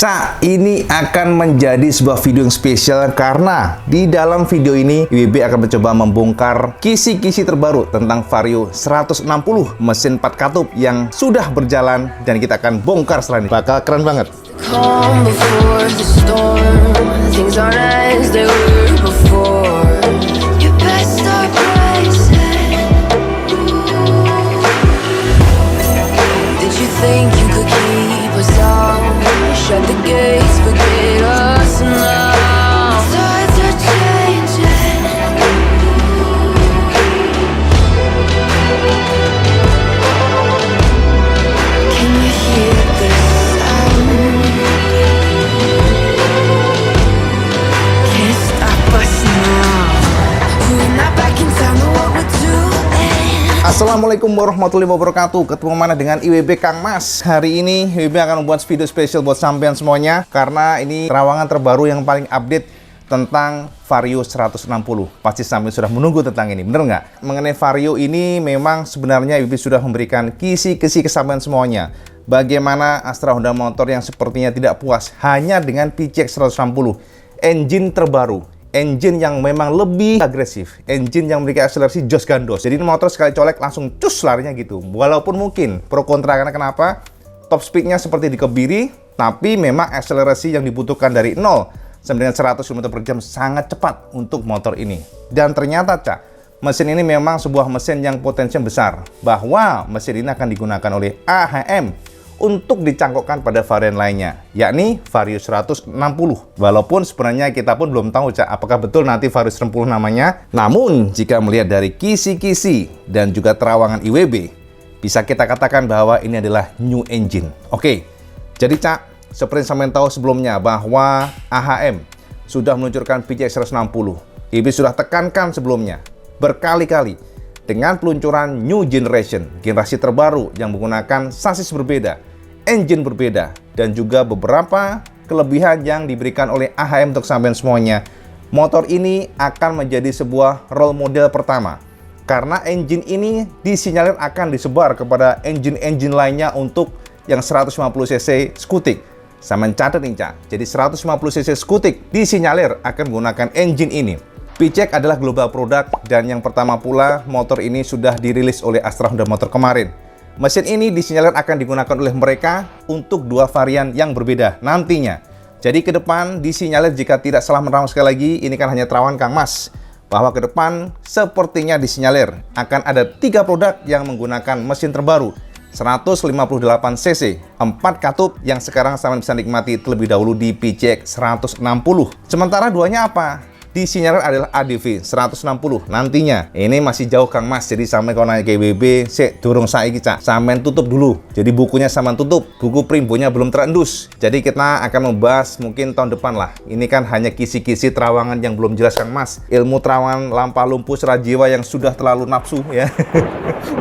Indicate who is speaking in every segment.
Speaker 1: Cak, ini akan menjadi sebuah video yang spesial karena di dalam video ini IWB akan mencoba membongkar kisi-kisi terbaru tentang Vario 160 mesin 4 katup yang sudah berjalan dan kita akan bongkar setelah ini. Bakal keren banget.
Speaker 2: Calm before the storm. Things aren't as they were before. Your best start rising. Did you think you could keep us out? Shut the gates, forget us now. Tides are changing. Can you hear the sound? Can't stop us now. We're not back in time, know what we're doing.
Speaker 1: Assalamualaikum warahmatullahi wabarakatuh. Ketemu mana dengan IWB Kang Mas. Hari ini IWB akan membuat video spesial buat sampean semuanya karena ini terawangan terbaru yang paling update tentang Vario 160. Pasti sampean sudah menunggu tentang ini, bener nggak? Mengenai Vario ini memang sebenarnya IWB sudah memberikan kisi-kisi ke sampean semuanya. Bagaimana Astra Honda Motor yang sepertinya tidak puas hanya dengan PCX 160, engine terbaru, engine yang memang lebih agresif, engine yang memiliki akselerasi jos gandos. Jadi motor sekali colek langsung cus larinya gitu. Walaupun mungkin pro kontra, karena kenapa? Top speednya seperti dikebiri, tapi memang akselerasi yang dibutuhkan dari 0 sampai dengan 100 km per jam sangat cepat untuk motor ini. Dan ternyata Cak, mesin ini memang sebuah mesin yang potensinya besar, bahwa mesin ini akan digunakan oleh AHM untuk dicangkokkan pada varian lainnya, yakni Vario 160. Walaupun sebenarnya kita pun belum tahu Cak, apakah betul nanti Vario 160 namanya. Namun jika melihat dari kisi-kisi dan juga terawangan IWB, bisa kita katakan bahwa ini adalah new engine. Oke, jadi Cak, seperti sampean tahu sebelumnya bahwa AHM sudah meluncurkan PCX 160. IWB sudah tekankan sebelumnya berkali-kali dengan peluncuran new generation, generasi terbaru yang menggunakan sasis berbeda, engine berbeda, dan juga beberapa kelebihan yang diberikan oleh AHM untuk sampean semuanya. Motor ini akan menjadi sebuah role model pertama karena engine ini disinyalir akan disebar kepada engine-engine lainnya untuk yang 150cc skutik. Saya mencatat nih Cak, jadi 150cc skutik disinyalir akan menggunakan engine ini. PCX adalah global product dan yang pertama pula motor ini sudah dirilis oleh Astra Honda Motor kemarin. Mesin ini disinyalir akan digunakan oleh mereka untuk dua varian yang berbeda nantinya. Jadi ke depan disinyalir, jika tidak salah menerang sekali lagi, ini kan hanya terawan Kang Mas, bahwa ke depan sepertinya disinyalir akan ada 3 produk yang menggunakan mesin terbaru 158cc 4 katup yang sekarang sampean bisa nikmati terlebih dahulu di PCX 160. Sementara duanya apa? Disinyalir adalah ADV 160 nantinya. Ini masih jauh Kang Mas, jadi sampai kalau naik ke IWB sik durung saiki Cak, sampean tutup dulu. Jadi bukunya sampean tutup, buku primbonya belum terendus. Jadi kita akan membahas mungkin tahun depan lah. Ini kan hanya kisi-kisi terawangan yang belum jelas Kang Mas. Ilmu terawangan lampah lumpuh serajiwa yang sudah terlalu nafsu ya.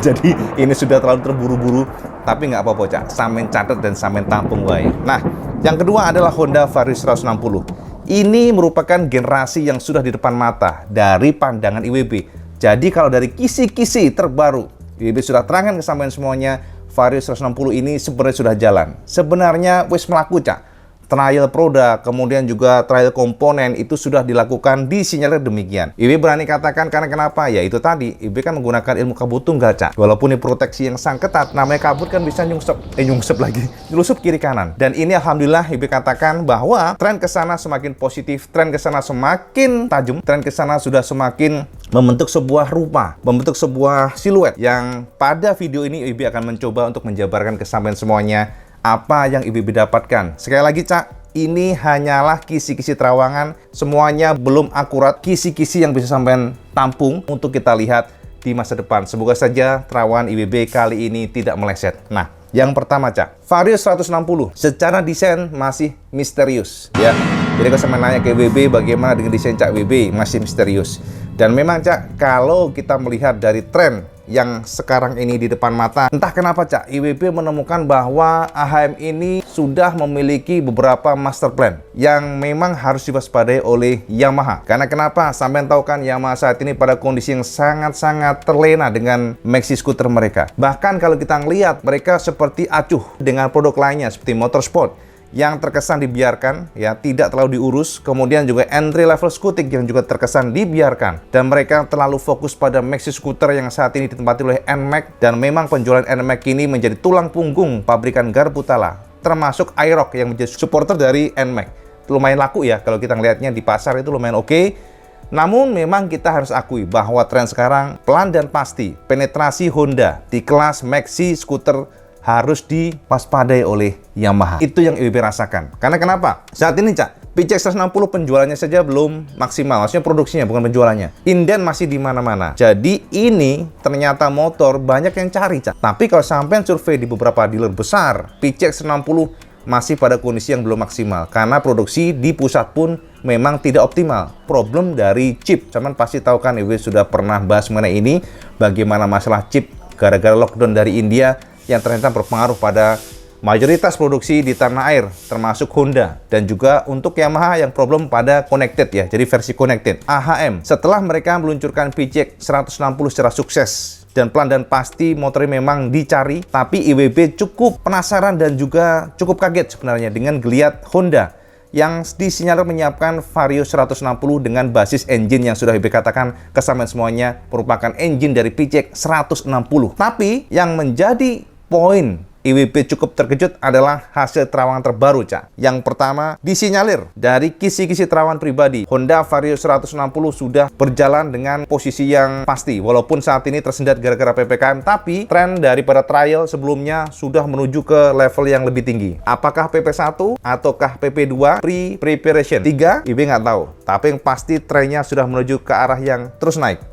Speaker 1: Jadi ini sudah terlalu terburu-buru. Tapi nggak apa-apa Cak, sampean catat dan sampean tampung wae. Nah, yang kedua adalah Honda Vario 160. Ini merupakan generasi yang sudah di depan mata dari pandangan IWB. Jadi kalau dari kisi-kisi terbaru, IWB sudah terangkan ke sampean semuanya, Vario 160 ini sebenarnya sudah jalan. Sebenarnya wis melaku Cak. Trial produk, kemudian juga trial komponen itu sudah dilakukan, disinyalir demikian. IWB berani katakan karena kenapa? Ya itu tadi, IWB kan menggunakan ilmu kabut tunggal Cak. Walaupun ini proteksi yang sangat ketat, namanya kabut kan bisa nyungsep lagi, nyelusup kiri kanan. Dan ini alhamdulillah IWB katakan bahwa tren ke sana semakin positif, tren ke sana semakin tajam, tren ke sana sudah semakin membentuk sebuah rupa, membentuk sebuah siluet yang pada video ini IWB akan mencoba untuk menjabarkan ke sampean semuanya apa yang IWB dapatkan. Sekali lagi Cak, ini hanyalah kisi-kisi terawangan, semuanya belum akurat kisi-kisi yang bisa sampean tampung untuk kita lihat di masa depan. Semoga saja terawangan IWB kali ini tidak meleset. Nah, yang pertama Cak, Vario 160 secara desain masih misterius ya. Jadi kalau saya nanya ke IWB bagaimana dengan desain Cak, IWB masih misterius. Dan memang Cak, kalau kita melihat dari tren yang sekarang ini di depan mata, entah kenapa Cak, IWB menemukan bahwa AHM ini sudah memiliki beberapa master plan yang memang harus diwaspadai oleh Yamaha. Karena kenapa? Sampai tahu kan Yamaha saat ini pada kondisi yang sangat-sangat terlena dengan maxi scooter mereka. Bahkan kalau kita ngelihat mereka seperti acuh dengan produk lainnya seperti motorsport yang terkesan dibiarkan, ya, tidak terlalu diurus. Kemudian juga entry level skutik yang juga terkesan dibiarkan. Dan mereka terlalu fokus pada maxi scooter yang saat ini ditempati oleh NMAX. Dan memang penjualan NMAX ini menjadi tulang punggung pabrikan garpu tala, termasuk Aerox yang menjadi supporter dari NMAX. Lumayan laku ya, kalau kita ngelihatnya di pasar itu lumayan oke. Namun memang kita harus akui bahwa tren sekarang pelan dan pasti penetrasi Honda di kelas maxi scooter harus diwaspadai oleh Yamaha. Itu yang IWB rasakan. Karena kenapa? Saat ini, Cak, PCX 160 penjualannya saja belum maksimal. Maksudnya produksinya, bukan penjualannya. Inden masih di mana-mana. Jadi ini ternyata motor banyak yang cari, Cak. Tapi kalau sampai survei di beberapa dealer besar, PCX 160 masih pada kondisi yang belum maksimal. Karena produksi di pusat pun memang tidak optimal. Problem dari chip. Cuman pasti tahu kan, IWB sudah pernah bahas mengenai ini. Bagaimana masalah chip gara-gara lockdown dari India yang ternyata berpengaruh pada mayoritas produksi di tanah air, termasuk Honda. Dan juga untuk Yamaha yang problem pada connected ya, jadi versi connected. AHM, setelah mereka meluncurkan PCX 160 secara sukses dan pelan dan pasti motornya memang dicari, tapi IWB cukup penasaran dan juga cukup kaget sebenarnya dengan geliat Honda yang disinyalir menyiapkan Vario 160 dengan basis engine yang sudah IWB katakan kesamaan semuanya merupakan engine dari PCX 160. Tapi yang menjadi poin IWB cukup terkejut adalah hasil terawangan terbaru, Cak. Yang pertama, disinyalir dari kisi-kisi terawangan pribadi, Honda Vario 160 sudah berjalan dengan posisi yang pasti. Walaupun saat ini tersendat gara-gara PPKM, tapi tren daripada trial sebelumnya sudah menuju ke level yang lebih tinggi. Apakah PP1 ataukah PP2 pre-preparation? 3, IWB nggak tahu. Tapi yang pasti trennya sudah menuju ke arah yang terus naik.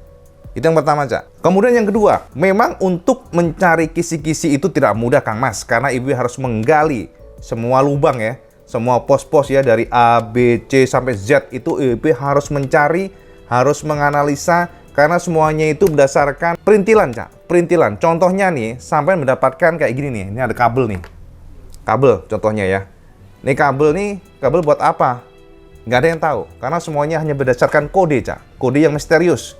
Speaker 1: Itu yang pertama, Cak. Kemudian yang kedua, memang untuk mencari kisi-kisi itu tidak mudah, Kang Mas. Karena IWB harus menggali semua lubang ya. Semua pos-pos ya, dari A, B, C, sampai Z. Itu IWB harus mencari, harus menganalisa. Karena semuanya itu berdasarkan perintilan, Cak. Perintilan. Contohnya nih, sampai mendapatkan kayak gini nih. Ini ada kabel nih. Kabel contohnya ya. Ini kabel nih, kabel buat apa? Nggak ada yang tahu. Karena semuanya hanya berdasarkan kode, Cak. Kode yang misterius.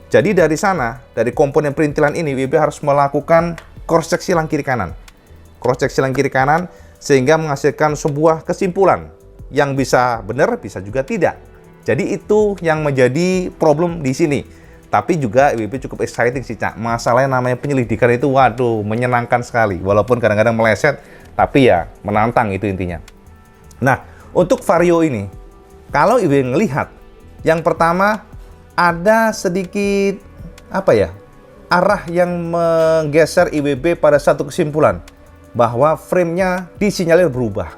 Speaker 1: Jadi dari sana, dari komponen perintilan ini, IWB harus melakukan cross-check silang kiri kanan. Cross-check silang kiri kanan, sehingga menghasilkan sebuah kesimpulan yang bisa benar, bisa juga tidak. Jadi itu yang menjadi problem di sini. Tapi juga IWB cukup exciting sih, Cak. Masalahnya namanya penyelidikan itu, waduh, menyenangkan sekali. Walaupun kadang-kadang meleset, tapi ya menantang itu intinya. Nah, untuk Vario ini, kalau IWB ngelihat, yang pertama, ada sedikit arah yang menggeser IWB pada satu kesimpulan bahwa frame-nya disinyalir berubah.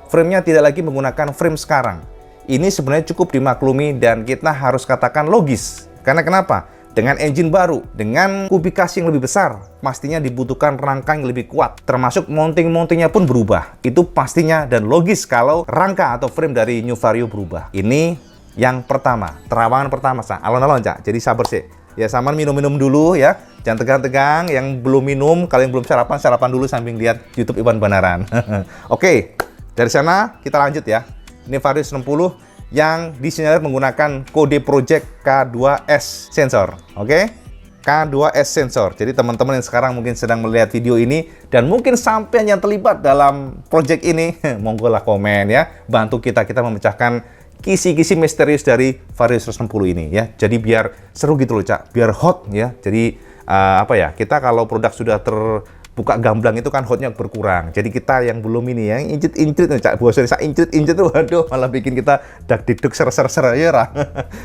Speaker 1: Frame-nya tidak lagi menggunakan frame sekarang. Ini sebenarnya cukup dimaklumi dan kita harus katakan logis. Karena kenapa? Dengan engine baru, dengan kubikasi yang lebih besar, pastinya dibutuhkan rangka yang lebih kuat. Termasuk mounting-mountingnya pun berubah. Itu pastinya dan logis kalau rangka atau frame dari New Vario berubah. Ini yang pertama, terawangan pertama, Cak. Alon-alon, Cak. Jadi sabar sih. Ya, sama minum-minum dulu ya. Jangan tegang-tegang. Yang belum minum, kalian belum sarapan, sarapan dulu sambil lihat YouTube Iwan Banaran. Oke, dari sana kita lanjut ya. Ini Vario 160 yang disinyalir menggunakan kode project K2S sensor. Oke? K2S sensor. Jadi teman-teman yang sekarang mungkin sedang melihat video ini dan mungkin sampai yang terlibat dalam project ini, monggo lah komen ya. Bantu kita memecahkan kisi-kisi misterius dari Vario 160 ini ya. Jadi biar seru gitu loh, Cak. Biar hot ya. Jadi kita kalau produk sudah terbuka gamblang itu kan hotnya berkurang. Jadi kita yang belum ini yang incit-incit nih, Cak. Bos saya incit-incit tuh, waduh, malah bikin kita dak-dikduk ser-ser ya, Ra.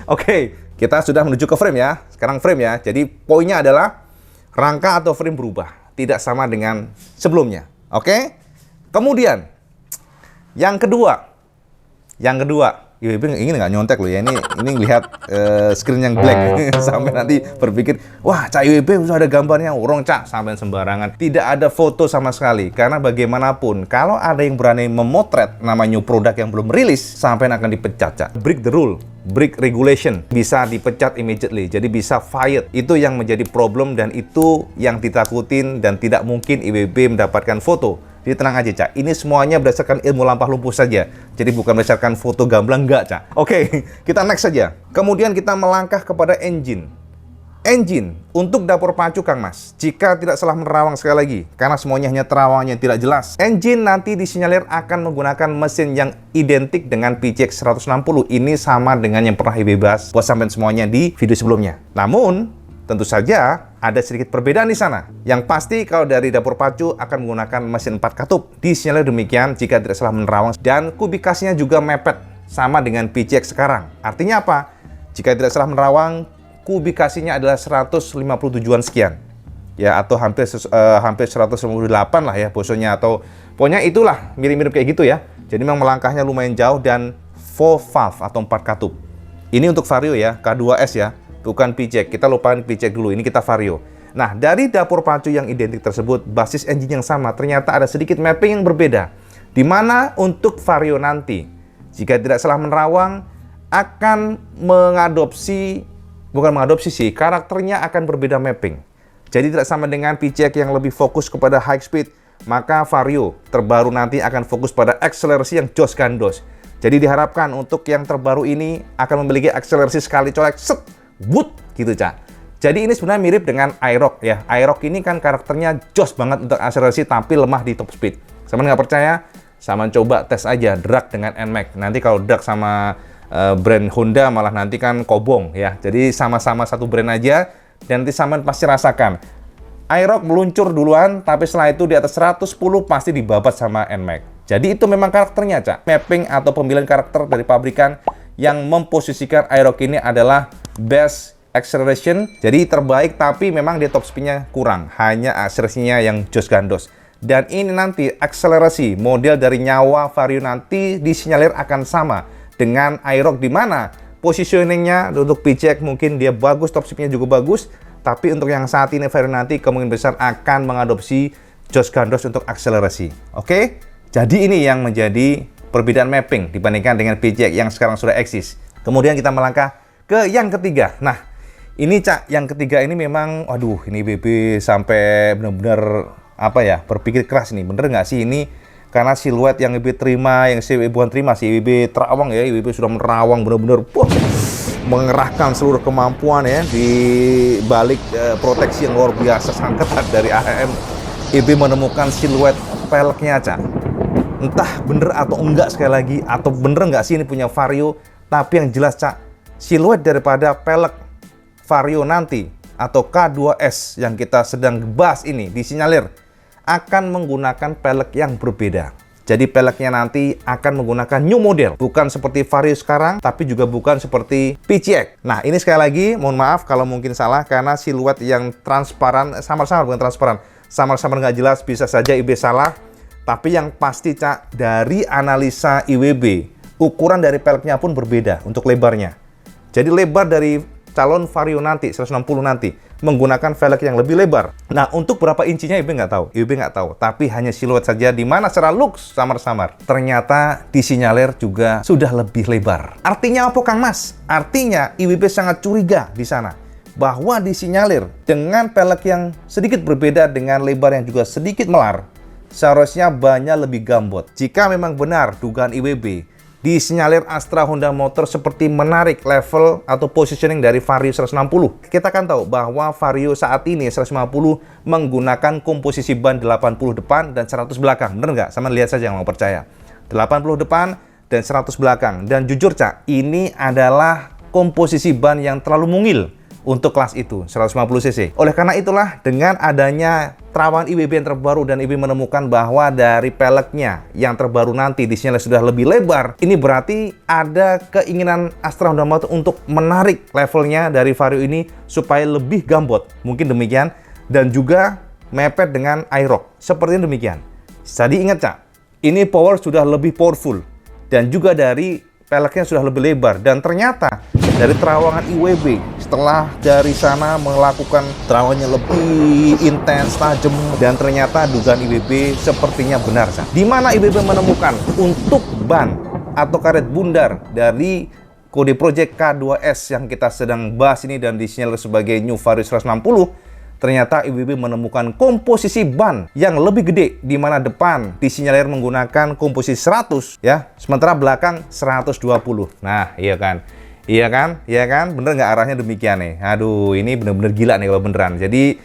Speaker 1: Oke, kita sudah menuju ke frame ya. Sekarang frame ya. Jadi poinnya adalah rangka atau frame berubah, tidak sama dengan sebelumnya. Oke? Kemudian yang kedua, IWB ingin nggak nyontek loh ya, ini lihat screen yang black sampai nanti berpikir, wah, Cak, IWB sudah ada gambarnya, urung, Cak, sampai sembarangan. Tidak ada foto sama sekali, karena bagaimanapun kalau ada yang berani memotret nama new product yang belum rilis, sampai akan dipecat, Cak. Break the rule, break regulation, bisa dipecat immediately, jadi bisa fired. Itu yang menjadi problem dan itu yang ditakutin dan tidak mungkin IWB mendapatkan foto. Jadi tenang aja, Cak. Ini semuanya berdasarkan ilmu lampah lumpuh saja. Jadi bukan berdasarkan foto gamblang, enggak, Cak. Oke, kita next saja. Kemudian kita melangkah kepada engine. Engine untuk dapur pacu Kang Mas, jika tidak salah menerawang sekali lagi, karena semuanya hanya terawangnya tidak jelas. Engine nanti disinyalir akan menggunakan mesin yang identik dengan PCX 160. Ini sama dengan yang pernah Ibe bahas buat sampai semuanya di video sebelumnya. Namun, tentu saja ada sedikit perbedaan di sana. Yang pasti kalau dari dapur pacu akan menggunakan mesin 4 katup. Disinyalir demikian jika tidak salah menerawang, dan kubikasinya juga mepet sama dengan PCX sekarang. Artinya apa? Jika tidak salah menerawang, kubikasinya adalah 157-an sekian. Ya, atau hampir 158 lah ya bosnya, atau pokoknya itulah mirip-mirip kayak gitu ya. Jadi memang melangkahnya lumayan jauh dan 4 valve atau 4 katup. Ini untuk Vario ya, K2S ya, bukan PCX. Kita lupain PCX dulu, ini kita Vario. Nah, dari dapur pacu yang identik tersebut, basis engine yang sama, ternyata ada sedikit mapping yang berbeda. Di mana untuk Vario nanti, jika tidak salah menerawang, akan mengadopsi, bukan mengadopsi sih, karakternya akan berbeda mapping. Jadi tidak sama dengan PCX yang lebih fokus kepada high speed, maka Vario terbaru nanti akan fokus pada akselerasi yang jos gandos. Jadi diharapkan untuk yang terbaru ini akan memiliki akselerasi sekali colek, set, woot, gitu Cak. Jadi ini sebenarnya mirip dengan Aerox ya. Aerox ini kan karakternya jos banget untuk akselerasi tapi lemah di top speed. Sama nggak percaya? Sama coba tes aja drag dengan NMAX. Nanti kalau drag sama brand Honda malah nanti kan kobong ya. Jadi sama-sama satu brand aja dan nanti sama pasti rasakan. Aerox meluncur duluan, tapi setelah itu di atas 110 pasti dibabat sama NMAX. Jadi itu memang karakternya Cak. Mapping atau pemilihan karakter dari pabrikan yang memposisikan Aerox ini adalah best acceleration. Jadi terbaik, tapi memang di top speed-nya kurang. Hanya akselerasinya yang jos gandos. Dan ini nanti akselerasi model dari nyawa Vario nanti disinyalir akan sama dengan Aerox, di mana positioningnya untuk PCX mungkin dia bagus, top speed-nya juga bagus, tapi untuk yang saat ini Vario nanti kemungkinan besar akan mengadopsi jos gandos untuk akselerasi. Oke? Jadi ini yang menjadi perbedaan mapping dibandingkan dengan PCX yang sekarang sudah eksis. Kemudian kita melangkah ke yang ketiga. Nah, ini Cak, yang ketiga ini memang, waduh, ini BB sampai benar-benar apa ya, berpikir keras nih, bener nggak sih ini? Karena siluet yang IB terima, yang IB bukan terima sih, IB terawang ya, IB sudah menerawang benar-benar mengerahkan seluruh kemampuan ya di balik proteksi yang luar biasa sangat ketat dari AHM. IB menemukan siluet peleknya Cak. Entah bener atau enggak sekali lagi, atau bener nggak sih ini punya Vario, tapi yang jelas Cak, siluet daripada pelek Vario nanti atau K2S yang kita sedang bahas ini disinyalir akan menggunakan pelek yang berbeda. Jadi peleknya nanti akan menggunakan new model, bukan seperti Vario sekarang, tapi juga bukan seperti PCX. Nah, ini sekali lagi mohon maaf kalau mungkin salah, karena siluet yang transparan, samar-samar bukan transparan, samar-samar nggak jelas, bisa saja IB salah. Tapi yang pasti Cak, dari analisa IWB, ukuran dari peleknya pun berbeda untuk lebarnya. Jadi lebar dari calon Vario nanti, 160 nanti, menggunakan velg yang lebih lebar. Nah, untuk berapa incinya IB nggak tahu. IB nggak tahu, tapi hanya siluet saja, di mana secara looks samar-samar. Ternyata disinyalir juga sudah lebih lebar. Artinya apa Kang Mas? Artinya IWB sangat curiga di sana bahwa disinyalir dengan pelek yang sedikit berbeda dengan lebar yang juga sedikit melar, seharusnya bannya lebih gambot. Jika memang benar dugaan IWB, disinyalir Astra Honda Motor seperti menarik level atau positioning dari Vario 160. Kita kan tahu bahwa Vario saat ini 150 menggunakan komposisi ban 80 depan dan 100 belakang. Bener nggak? Sama lihat saja yang mau percaya. 80 depan dan 100 belakang. Dan jujur Cak, ini adalah komposisi ban yang terlalu mungil untuk kelas itu, 150 cc. Oleh karena itulah, dengan adanya terawangan IWB yang terbaru dan IWB menemukan bahwa dari peleknya yang terbaru nanti disinyalir sudah lebih lebar, ini berarti ada keinginan Astra Honda Motor untuk menarik levelnya dari Vario ini supaya lebih gambot. Mungkin demikian, dan juga mepet dengan Aerox. Seperti demikian. Jadi ingat Cak, ini power sudah lebih powerful dan juga dari peleknya sudah lebih lebar, dan ternyata dari terawangan IWB setelah dari sana melakukan terawangannya lebih intens, tajam, dan ternyata dugaan IWB sepertinya benar. Di mana IWB menemukan untuk ban atau karet bundar dari kode project K2S yang kita sedang bahas ini dan disinyalir sebagai New Vario 160, ternyata IWB menemukan komposisi ban yang lebih gede, di mana depan disinyalir menggunakan komposisi 100 ya, sementara belakang 120. Nah, iya kan. Iya kan? Iya kan? Bener nggak arahnya demikian nih? Aduh, ini bener-bener gila nih kalau beneran. Jadi,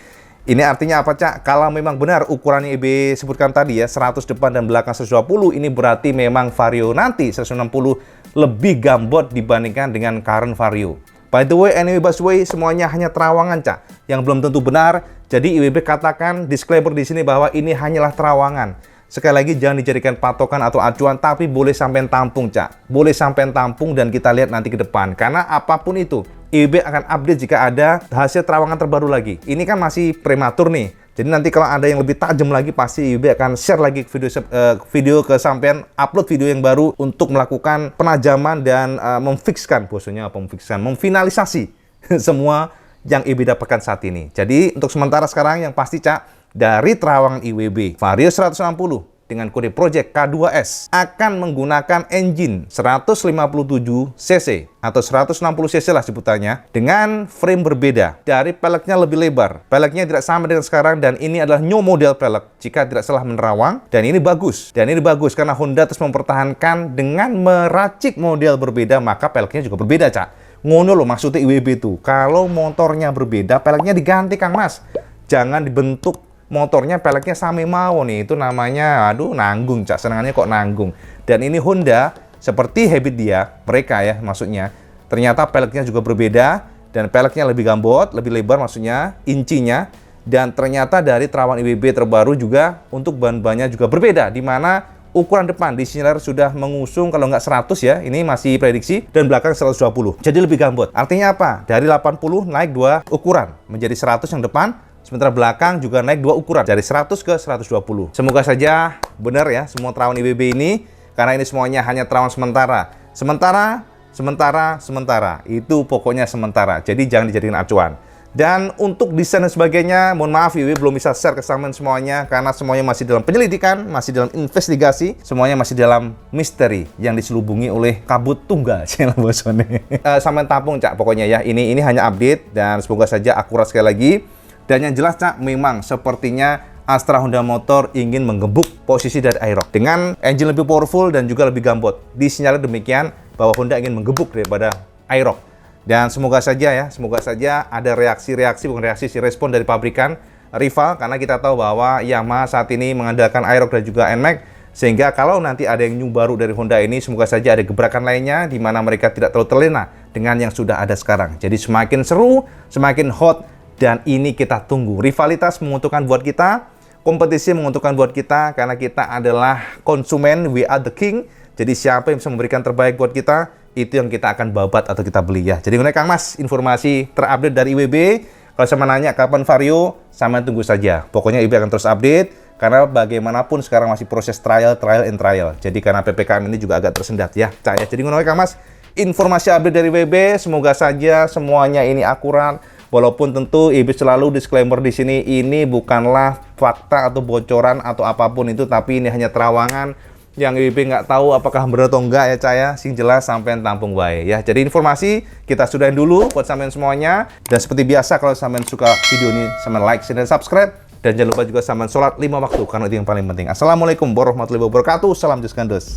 Speaker 1: ini artinya apa, Cak? Kalau memang benar ukurannya IB sebutkan tadi ya, 100 depan dan belakang 120, ini berarti memang Vario nanti 160 lebih gambot dibandingkan dengan current Vario. By the way, anyway, busway, semuanya hanya terawangan, Cak. Yang belum tentu benar. Jadi IWB katakan disclaimer di sini bahwa ini hanyalah terawangan. Sekali lagi jangan dijadikan patokan atau acuan, tapi boleh sampai tampung, Cak. Boleh sampai tampung dan kita lihat nanti ke depan. Karena apapun itu, IWB akan update jika ada hasil terawangan terbaru lagi. Ini kan masih prematur nih. Jadi nanti kalau ada yang lebih tajam lagi, pasti IWB akan share lagi video ke sampean, upload video yang baru untuk melakukan penajaman dan memfinalisasi semua yang IWB dapatkan saat ini. Jadi untuk sementara sekarang yang pasti, Cak, dari terawangan IWB Vario 160 dengan kode project K2S akan menggunakan engine 157 cc atau 160 cc lah sebutannya, dengan frame berbeda. Dari peleknya lebih lebar, peleknya tidak sama dengan sekarang, dan ini adalah new model pelek jika tidak salah menerawang. Dan ini bagus karena Honda terus mempertahankan dengan meracik model berbeda, maka peleknya juga berbeda, Cak. Ngono loh maksudnya IWB tuh. Kalau motornya berbeda, peleknya diganti, Kang Mas. Jangan dibentuk motornya peleknya sami mau nih. Itu namanya, aduh, nanggung, Cak. Senangannya kok nanggung. Dan ini Honda, seperti habit dia, mereka ya maksudnya, ternyata peleknya juga berbeda. Dan peleknya lebih gambot, lebih lebar maksudnya, incinya. Dan ternyata dari terawangan IWB terbaru juga untuk ban-bannya juga berbeda. Di mana ukuran depan disinyalir sudah mengusung kalau nggak 100 ya, ini masih prediksi, dan belakang 120. Jadi lebih gambot. Artinya apa? Dari 80 naik 2 ukuran, menjadi 100 yang depan, sementara belakang juga naik 2 ukuran, dari 100 ke 120. Semoga saja benar ya semua terawangan IWB ini, karena ini semuanya hanya terawangan sementara. Itu pokoknya sementara. Jadi jangan dijadikan acuan. Dan untuk desain dan sebagainya, mohon maaf IWB belum bisa share ke sampean semuanya karena semuanya masih dalam penyelidikan, masih dalam investigasi, semuanya masih dalam misteri yang diselubungi oleh kabut tunggal. Sampean tampung, Cak, pokoknya ya. Ini hanya update dan semoga saja akurat sekali lagi. Dan yang jelas, Cak, memang sepertinya Astra Honda Motor ingin menggebuk posisi dari Aerox dengan engine lebih powerful dan juga lebih gambot. Disinyalir demikian bahwa Honda ingin menggebuk daripada Aerox. Dan semoga saja ada reaksi-reaksi, bukan reaksi sih, respon dari pabrikan rival, karena kita tahu bahwa Yamaha saat ini mengandalkan Aerox dan juga NMAX, sehingga kalau nanti ada yang new baru dari Honda ini, semoga saja ada gebrakan lainnya di mana mereka tidak terlalu terlena dengan yang sudah ada sekarang. Jadi semakin seru, semakin hot, dan ini kita tunggu. Rivalitas menguntungkan buat kita, kompetisi menguntungkan buat kita, karena kita adalah konsumen, we are the king. Jadi siapa yang bisa memberikan terbaik buat kita, itu yang kita akan babat atau kita beli ya. Jadi Kang Mas, informasi terupdate dari IWB. Kalau sama nanya kapan Vario, sama tunggu saja. Pokoknya IWB akan terus update, karena bagaimanapun sekarang masih proses trial. Jadi karena PPKM ini juga agak tersendat ya. Jadi Kang Mas, informasi update dari IWB, semoga saja semuanya ini akurat. Walaupun tentu IWB selalu disclaimer di sini, ini bukanlah fakta atau bocoran atau apapun itu, tapi ini hanya terawangan yang IWB nggak tahu apakah benar atau enggak ya, Caya. Sing jelas sampean tampung baik ya. Jadi informasi kita sudahin dulu buat sampean semuanya. Dan seperti biasa, kalau sampean suka video ini, sampean like, share, dan subscribe. Dan jangan lupa juga sampean sholat 5 waktu, karena itu yang paling penting. Assalamualaikum warahmatullahi wabarakatuh. Salam Jus Gandos.